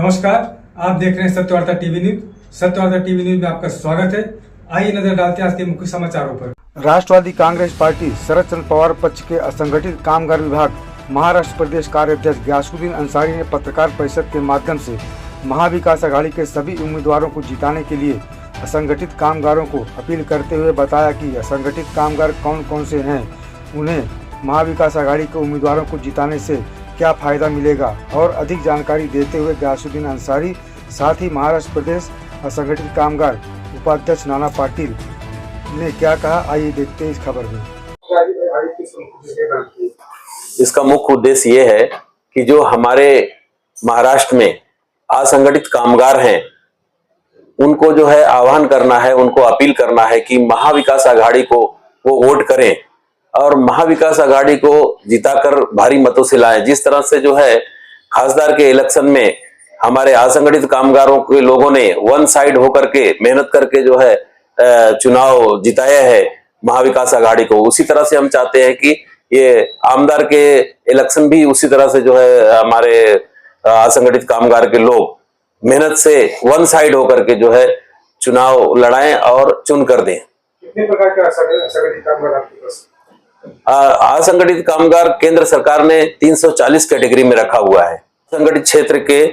नमस्कार, आप देख रहे हैं Satyavarta TV news. Satyavarta TV news में आपका स्वागत है। आइए नजर डालते हैं आज के मुख्य समाचारों पर। राष्ट्रवादी कांग्रेस पार्टी शरद चंद्र पवार पक्ष के असंगठित कामगार विभाग महाराष्ट्र प्रदेश कार्याध्यक्ष गयासुद्दीन अंसारी ने पत्रकार परिषद के माध्यम से महाविकास आघाड़ी के सभी उम्मीदवारों को जिताने के लिए असंगठित कामगारों को अपील करते हुए बताया कि असंगठित कामगार कौन कौन से हैं, उन्हें महाविकास आघाड़ी के उम्मीदवारों को जिताने से क्या फायदा मिलेगा। और अधिक जानकारी देते हुए गयासुद्दीन अंसारी साथ ही महाराष्ट्र प्रदेश असंगठित कामगार उपाध्यक्ष नाना पाटिल ने क्या कहा, आइए देखते हैं इस खबर में। इसका मुख्य उद्देश्य ये है कि जो हमारे महाराष्ट्र में असंगठित कामगार हैं उनको जो है आह्वान करना है, उनको अपील करना है कि महाविकास आघाड़ी को वो वोट करें और महाविकास आघाड़ी को जिताकर भारी मतों से लाएं। जिस तरह से जो है खासदार के इलेक्शन में हमारे असंगठित कामगारों के लोगों ने वन साइड होकर के मेहनत करके जो है चुनाव जिताया है महाविकास आघाड़ी को, उसी तरह से हम चाहते हैं कि ये आमदार के इलेक्शन भी उसी तरह से जो है हमारे असंगठित कामगार के लोग मेहनत से वन साइड होकर के जो है चुनाव लड़ाएं और चुन कर दें। कितने प्रकार के असंगठित कामगार आपके पास? असंगठित कामगार केंद्र सरकार ने 340 कैटेगरी में रखा हुआ है। असंगठित क्षेत्र के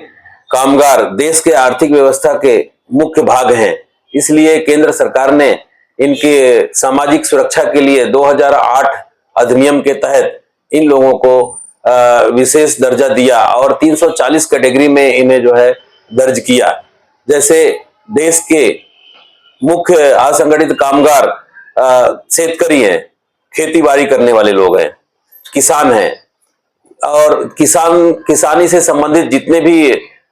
कामगार देश के आर्थिक व्यवस्था के मुख्य भाग हैं, इसलिए केंद्र सरकार ने इनके सामाजिक सुरक्षा के लिए 2008 अधिनियम के तहत इन लोगों को विशेष दर्जा दिया और 340 कैटेगरी में इन्हें जो है दर्ज किया। जैसे देश के मुख्य असंगठित कामगार शेतकरी हैं, खेती बाड़ी करने वाले लोग हैं, किसान हैं और किसानी से संबंधित जितने भी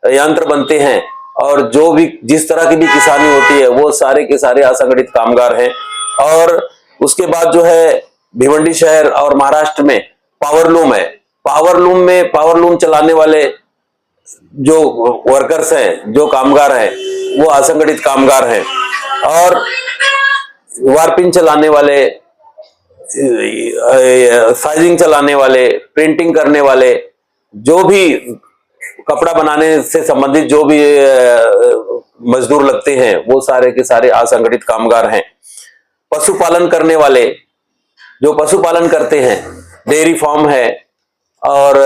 यंत्र बनते हैं और जो भी जिस तरह की भी किसानी होती है वो सारे के सारे असंगठित कामगार हैं। और उसके बाद जो है भिवंडी शहर और महाराष्ट्र में पावरलूम है। पावरलूम चलाने वाले जो वर्कर्स हैं, जो कामगार हैं, वो असंगठित कामगार हैं। और वारपिन चलाने वाले, साइजिंग चलाने वाले, प्रिंटिंग करने वाले, जो भी कपड़ा बनाने से संबंधित जो भी मजदूर लगते हैं वो सारे के सारे असंगठित कामगार हैं। पशुपालन करने वाले जो पशुपालन करते हैं, डेयरी फार्म है और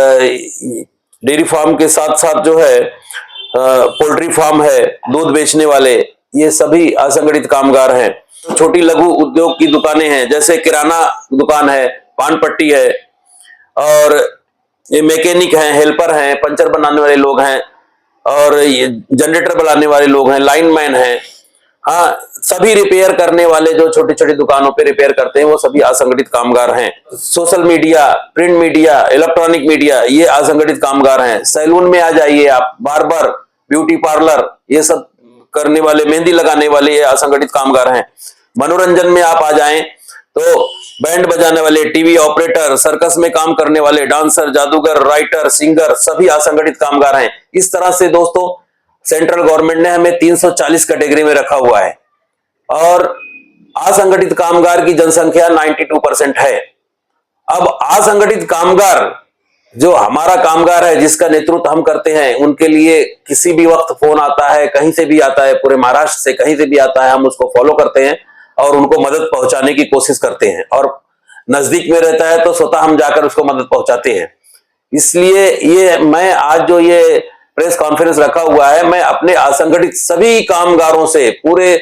डेयरी फार्म के साथ साथ जो है पोल्ट्री फार्म है, दूध बेचने वाले, ये सभी असंगठित कामगार हैं। छोटी लघु उद्योग की दुकानें हैं, जैसे किराना दुकान है, पान पट्टी है और ये मैकेनिक हैं, हेल्पर हैं, पंचर बनाने वाले लोग हैं और ये जनरेटर बनाने वाले लोग हैं, लाइनमैन हैं। हाँ, सभी रिपेयर करने वाले जो छोटी छोटी दुकानों पे रिपेयर करते हैं वो सभी असंगठित कामगार हैं। Social media, print media, electronic media, ये असंगठित कामगार हैं। सैलून में आ जाइए आप, बार्बर, ब्यूटी पार्लर, ये सब करने वाले, मेहंदी लगाने वाले, ये असंगठित कामगार हैं। मनोरंजन में आप आ जाएं तो बैंड बजाने वाले, टीवी ऑपरेटर, सर्कस में काम करने वाले, डांसर, जादूगर, राइटर, सिंगर, सभी असंगठित कामगार हैं। इस तरह से दोस्तों सेंट्रल गवर्नमेंट ने हमें 340 कैटेगरी में रखा हुआ है और असंगठित कामगार की जनसंख्या 92% है। अब असंगठित कामगार जो हमारा कामगार है, जिसका नेतृत्व हम करते हैं, उनके लिए किसी भी वक्त फोन आता है, कहीं से भी आता है, पूरे महाराष्ट्र से कहीं से भी आता है, हम उसको फॉलो करते हैं और उनको मदद पहुंचाने की कोशिश करते हैं और नजदीक में रहता है तो स्वतः हम जाकर उसको मदद पहुंचाते हैं। इसलिए ये मैं आज जो ये प्रेस कॉन्फ्रेंस रखा हुआ है, मैं अपने असंगठित सभी कामगारों से, पूरे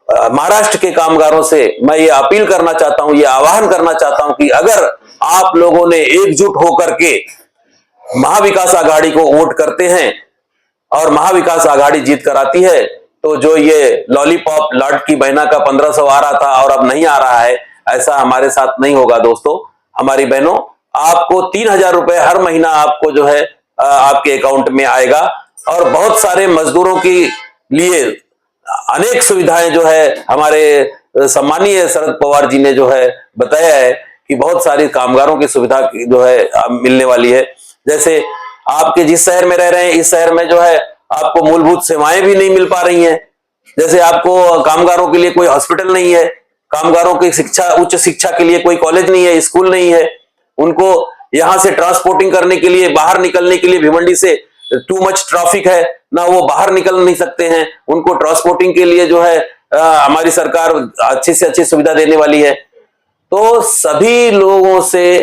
महाराष्ट्र के कामगारों से मैं ये अपील करना चाहता हूं, ये आह्वान करना चाहता हूं कि अगर आप लोगों ने एकजुट होकर के महाविकास आघाड़ी को वोट करते हैं और महाविकास आघाड़ी जीत कर आती है तो जो ये लॉलीपॉप लाडकी बहना का 1500 आ रहा था और अब नहीं आ रहा है, ऐसा हमारे साथ नहीं होगा दोस्तों। हमारी बहनों, आपको 3000 रुपए हर महीना आपको जो है आपके अकाउंट में आएगा और बहुत सारे मजदूरों के लिए अनेक सुविधाएं जो है हमारे सम्मानीय शरद पवार जी ने जो है बताया है कि बहुत सारी कामगारों की सुविधा जो है मिलने वाली है। जैसे आपके जिस शहर में रह रहे हैं, इस शहर में जो है आपको मूलभूत सेवाएं भी नहीं मिल पा रही हैं। जैसे आपको कामगारों के लिए कोई हॉस्पिटल नहीं है, कामगारों की शिक्षा, उच्च शिक्षा के लिए कोई कॉलेज नहीं है, स्कूल नहीं है, उनको यहां से ट्रांसपोर्टिंग करने के लिए, बाहर निकलने के लिए भिवंडी से टू मच ट्रैफिक है, ना वो बाहर निकल नहीं सकते हैं, उनको ट्रांसपोर्टिंग के लिए जो है हमारी सरकार अच्छी से अच्छी सुविधा देने वाली है। तो सभी लोगों से,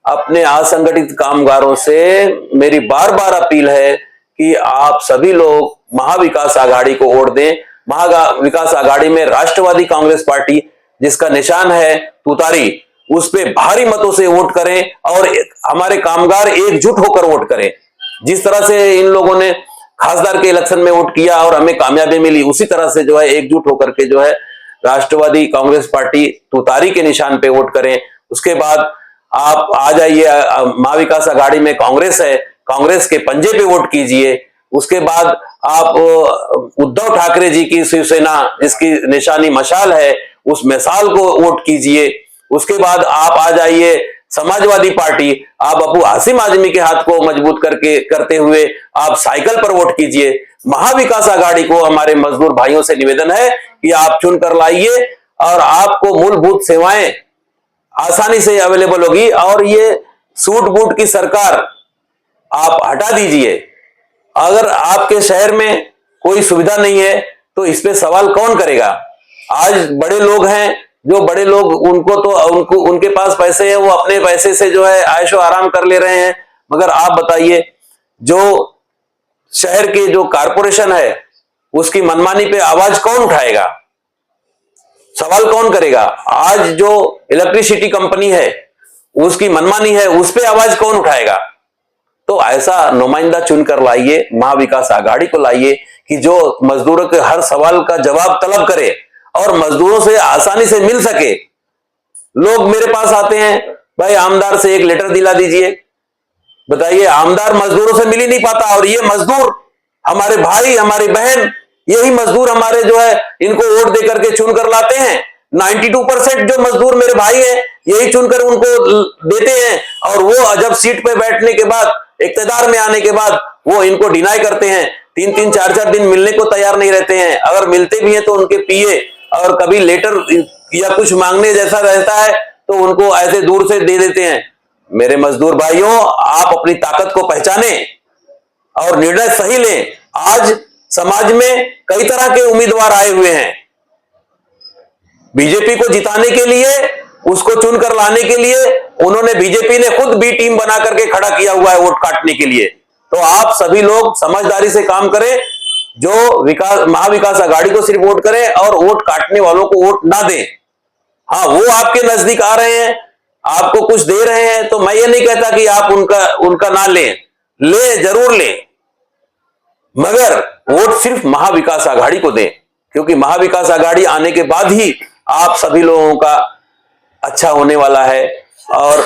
अपने असंगठित कामगारों से मेरी बार बार अपील है कि आप सभी लोग महाविकास आघाड़ी को वोट दें। महाविकास आघाड़ी में राष्ट्रवादी कांग्रेस पार्टी, जिसका निशान है तुतारी, उस पे भारी मतों से वोट करें और हमारे कामगार एकजुट होकर वोट करें। जिस तरह से इन लोगों ने खासदार के इलेक्शन में वोट किया और हमें कामयाबी मिली, उसी तरह से जो है एकजुट होकर के जो है राष्ट्रवादी कांग्रेस पार्टी तुतारी के निशान पे वोट करें। उसके बाद आप आ जाइए, महाविकास आघाड़ी में कांग्रेस है, कांग्रेस के पंजे पे वोट कीजिए। उसके बाद आप उद्धव ठाकरे जी की शिवसेना, जिसकी निशानी मशाल है, उस मशाल को वोट कीजिए। उसके बाद आप आ जाइए समाजवादी पार्टी, आप अबू हाशिम आजमी के हाथ को मजबूत करते हुए आप साइकिल पर वोट कीजिए। महाविकास आघाड़ी को हमारे मजदूर भाइयों से निवेदन है कि आप चुनकर लाइए और आपको मूलभूत सेवाएं आसानी से अवेलेबल होगी। और ये सूट बूट की सरकार आप हटा दीजिए। अगर आपके शहर में कोई सुविधा नहीं है तो इस पे सवाल कौन करेगा? आज बड़े लोग हैं, जो बड़े लोग उनके पास पैसे हैं, वो अपने पैसे से जो है आयशो आराम कर ले रहे हैं। मगर आप बताइए, जो शहर के जो कारपोरेशन है उसकी मनमानी पे आवाज कौन उठाएगा? सवाल कौन करेगा? आज जो इलेक्ट्रिसिटी कंपनी है उसकी मनमानी है, उस पे आवाज कौन उठाएगा? तो ऐसा नुमाइंदा चुनकर लाइए, महाविकास आघाड़ी को लाइए कि जो मजदूरों के हर सवाल का जवाब तलब करे और मजदूरों से आसानी से मिल सके। लोग मेरे पास आते हैं, भाई आमदार से एक लेटर दिला दीजिए। बताइए, आमदार मजदूरों से मिल ही नहीं पाता। और ये मजदूर हमारे भाई, हमारी बहन, यही मजदूर हमारे जो है इनको वोट देकर के चुनकर लाते हैं। 92% जो मजदूर मेरे भाई हैं यही चुनकर उनको देते हैं। और वो जब सीट पे बैठने के बाद, इक्तदार में आने के बाद, वो इनको डिनाई करते हैं। 3-3, 4-4 दिन मिलने को तैयार नहीं रहते हैं। अगर मिलते भी हैं तो उनके पीए और कभी लेटर या कुछ मांगने जैसा रहता है तो उनको ऐसे दूर से दे देते हैं। मेरे मजदूर भाइयों, आप अपनी ताकत को पहचाने और निर्णय सही लें। आज समाज में कई तरह के उम्मीदवार आए हुए हैं। बीजेपी को जिताने के लिए, उसको चुनकर लाने के लिए उन्होंने, बीजेपी ने खुद बी टीम बना करके खड़ा किया हुआ है वोट काटने के लिए। तो आप सभी लोग समझदारी से काम करें, जो महाविकास आघाड़ी को सिर्फ वोट करें और वोट काटने वालों को वोट ना दें। हाँ, वो आपके नजदीक आ रहे हैं, आपको कुछ दे रहे हैं, तो मैं ये नहीं कहता कि आप उनका ना लें, जरूर लें, मगर वोट सिर्फ महाविकास आघाड़ी को दें। क्योंकि महाविकास आघाड़ी आने के बाद ही आप सभी लोगों का अच्छा होने वाला है। और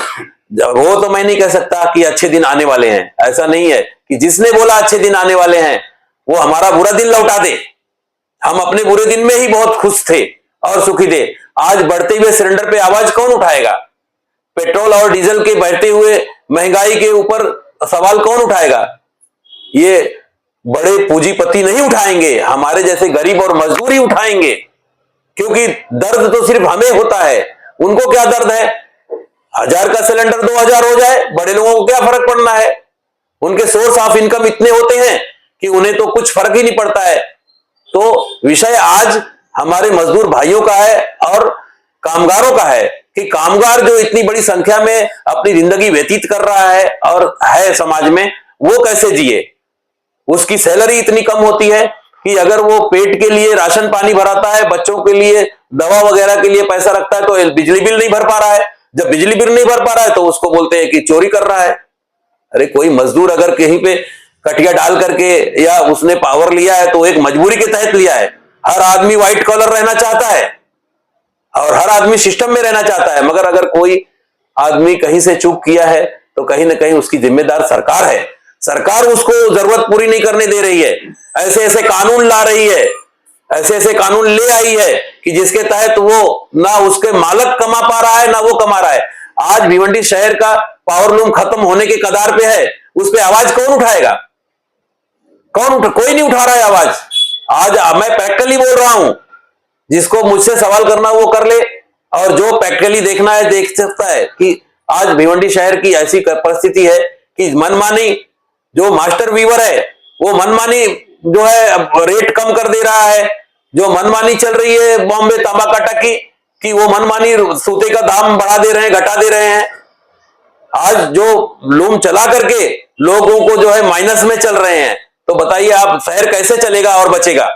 वो तो मैं नहीं कह सकता कि अच्छे दिन आने वाले हैं। ऐसा नहीं है कि जिसने बोला अच्छे दिन आने वाले हैं वो हमारा बुरा दिन लौटा दे। हम अपने बुरे दिन में ही बहुत खुश थे और सुखी थे। आज बढ़ते हुए सिलेंडर पे आवाज कौन उठाएगा? पेट्रोल और डीजल के बढ़ते हुए महंगाई के ऊपर सवाल कौन उठाएगा? ये बड़े पूंजीपति नहीं उठाएंगे, हमारे जैसे गरीब और मजदूर ही उठाएंगे। क्योंकि दर्द तो सिर्फ हमें होता है, उनको क्या दर्द है? 1000 का सिलेंडर 2000 हो जाए, बड़े लोगों को क्या फर्क पड़ना है? उनके सोर्स ऑफ इनकम इतने होते हैं कि उन्हें तो कुछ फर्क ही नहीं पड़ता है। तो विषय आज हमारे मजदूर भाइयों का है और कामगारों का है कि कामगार जो इतनी बड़ी संख्या में अपनी जिंदगी व्यतीत कर रहा है और है समाज में, वो कैसे जिए? उसकी सैलरी इतनी कम होती है कि अगर वो पेट के लिए राशन पानी भराता है, बच्चों के लिए दवा वगैरह के लिए पैसा रखता है, तो बिजली बिल नहीं भर पा रहा है। जब बिजली बिल नहीं भर पा रहा है तो उसको बोलते हैं कि चोरी कर रहा है। अरे कोई मजदूर अगर कहीं पे कटिया डाल करके या उसने पावर लिया है तो एक मजबूरी के तहत लिया है। हर आदमी व्हाइट कॉलर रहना चाहता है और हर आदमी सिस्टम में रहना चाहता है, मगर अगर कोई आदमी कहीं से चूक किया है तो कहीं ना कहीं उसकी जिम्मेदार सरकार है। सरकार उसको जरूरत पूरी नहीं करने दे रही है, ऐसे ऐसे कानून ला रही है, ऐसे ऐसे कानून ले आई है कि जिसके तहत वो ना उसके मालक कमा पा रहा है ना वो कमा रहा है। आज भिवंडी शहर का पावरलूम खत्म होने के कगार पे है, उस पर आवाज कौन उठाएगा? कोई नहीं उठा रहा है आवाज। आज मैं प्रैक्टिकली बोल रहा हूं, जिसको मुझसे सवाल करना वो कर ले, और जो प्रैक्टिकली देखना है देख सकता है कि आज भिवंडी शहर की ऐसी परिस्थिति है कि मनमानी जो मास्टर वीवर है वो मनमानी जो है रेट कम कर दे रहा है, जो मनमानी चल रही है बॉम्बे तांबा काटा की कि वो मनमानी सूते का दाम बढ़ा दे रहे हैं, घटा दे रहे हैं। आज जो लूम चला करके लोगों को जो है माइनस में चल रहे हैं, तो बताइए आप शहर कैसे चलेगा और बचेगा?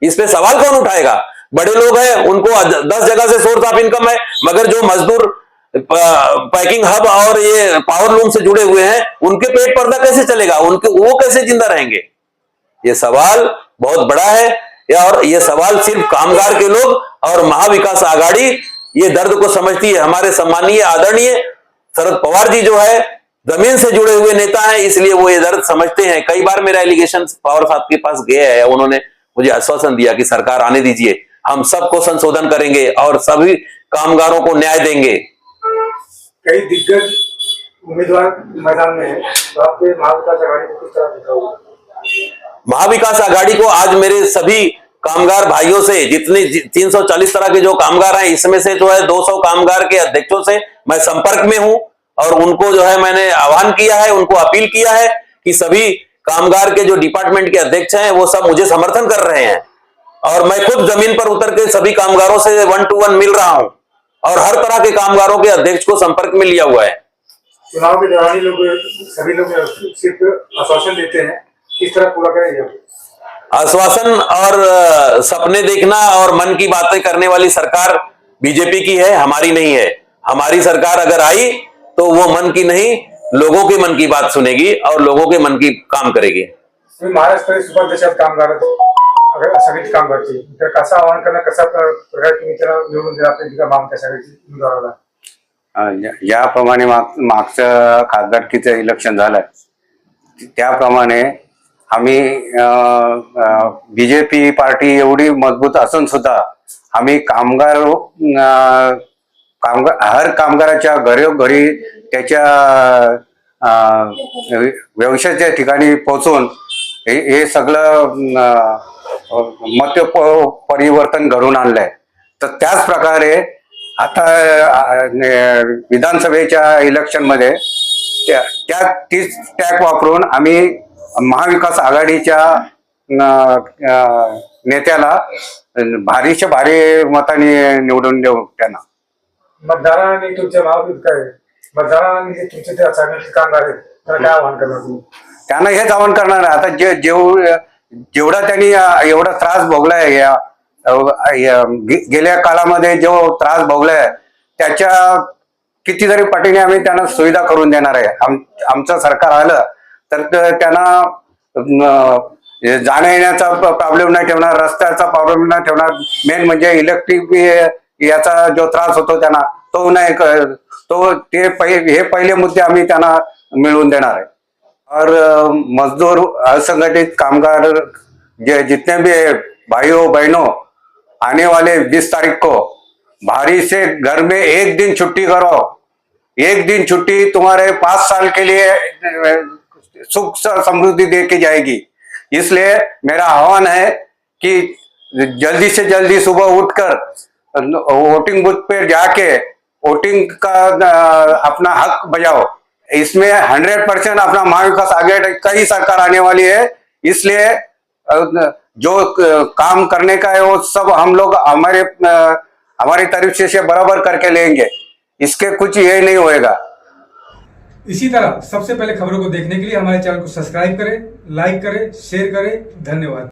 इस पे सवाल कौन उठाएगा? बड़े लोग हैं, उनको 10 जगह से सोर्स ऑफ इनकम है, मगर जो मजदूर पैकिंग हब और ये पावर लूम से जुड़े हुए हैं, उनके पेट पर्दा कैसे चलेगा? उनके वो कैसे जिंदा रहेंगे? ये सवाल बहुत बड़ा है, और ये सवाल सिर्फ कामगार के लोग और महाविकास आघाड़ी ये दर्द को समझती है। हमारे सम्मानीय आदरणीय शरद पवार जी जो है जमीन से जुड़े हुए नेता हैं, इसलिए वो ये दर्द समझते हैं। कई बार मेरा एलिगेशन पवार साहब के पास गया है, उन्होंने मुझे आश्वासन दिया कि सरकार आने दीजिए, हम सबको संशोधन करेंगे और सभी कामगारों को न्याय देंगे। कई दिग्गज उम्मीदवार मैदान में है, तो आपके महाविकास आघाड़ी को किस तरह दिखा हुआ? महाविकास आघाड़ी को आज मेरे सभी कामगार भाइयों से, जितने 340 तरह के जो कामगार हैं, इसमें से जो है 200 कामगार के अध्यक्षों से मैं संपर्क में हूं, और उनको जो है मैंने आह्वान किया है, उनको अपील किया है कि सभी कामगार के जो डिपार्टमेंट के अध्यक्ष हैं वो सब मुझे समर्थन कर रहे हैं, और मैं खुद जमीन पर उतर के सभी कामगारों से 1 to 1 मिल रहा हूं, और हर तरह के कामगारों के अध्यक्ष को संपर्क में लिया हुआ है। चुनाव के दौरान सभी लोग सिर्फ आश्वासन देते हैं, किस तरह पूरा करेंगे? आश्वासन और सपने देखना और मन की बातें करने वाली सरकार बीजेपी की है, हमारी नहीं है। हमारी सरकार अगर आई तो वो मन की नहीं, लोगों के मन की बात सुनेगी और लोगों के मन की काम करेगी। महाराष्ट्र सुपर कामगार अगर असंघटित काम करतील तर कसं आवाहन करणं, कसा प्रकारे तुम्ही त्याला निवडून देणार, आपल्या मागण्या कशा उमेदवाराला? ज्याप्रमाणे मागचं खासदारकीचं इलेक्शन झालं त्याप्रमाणे आम्ही बीजेपी पार्टी एवढी मजबूत असून सुद्धा आम्ही हर कामगाराच्या घरोघरी त्याच्या व्यवसायाच्या ठिकाणी पोहोचून हे सगळं मत परिवर्तन घडून आणलंय। तर त्याच प्रकारे आता विधानसभेच्या इलेक्शन मध्ये तीच टॅग वापरून आम्ही महाविकास आघाडीच्या नेत्याला भारीच्या भारी मताने निवडून देऊ। त्यांना मतदारांनी तुमच्या मतदारांनी तुमचे ते असंघटित कामगार आहेत त्यांना काय आवाहन करणार तुम्ही? त्यांना हेच आवाहन करणार आहे, आता जेवढा त्यांनी एवढा त्रास भोगलाय गेल्या काळामध्ये जो त्रास भोगलाय त्याच्या कितीतरी पटीने आम्ही त्यांना सुविधा करून देणार आहे। आमचं सरकार आलं तर त्यांना जाण्या येण्याचा प्रॉब्लेम नाही ठेवणार, रस्त्याचा प्रॉब्लेम नाही ठेवणार, मेन म्हणजे इलेक्ट्रिक याचा जो त्रास होतो त्यांना तो नाही, हे पहिले मुद्दे आम्ही त्यांना मिळवून देणार आहे। और मजदूर असंगठित कामगार जितने भी भाइयों बहनों, आने वाले 20 तारीख को भारी से घर में 1 दिन छुट्टी करो। 1 दिन छुट्टी तुम्हारे 5 साल के लिए सुख समृद्धि दे के जाएगी। इसलिए मेरा आह्वान है कि जल्दी से जल्दी सुबह उठकर वोटिंग बूथ पे जाके वोटिंग का अपना हक बजाओ। इसमें 100% अपना महाविकास आघाड़ी का ही सरकार आने वाली है, इसलिए जो काम करने का है वो सब हम लोग हमारी तरफ से बराबर करके लेंगे। इसके कुछ ये नहीं होएगा। इसी तरह सबसे पहले खबरों को देखने के लिए हमारे चैनल को सब्सक्राइब करें, लाइक करें, शेयर करें। धन्यवाद।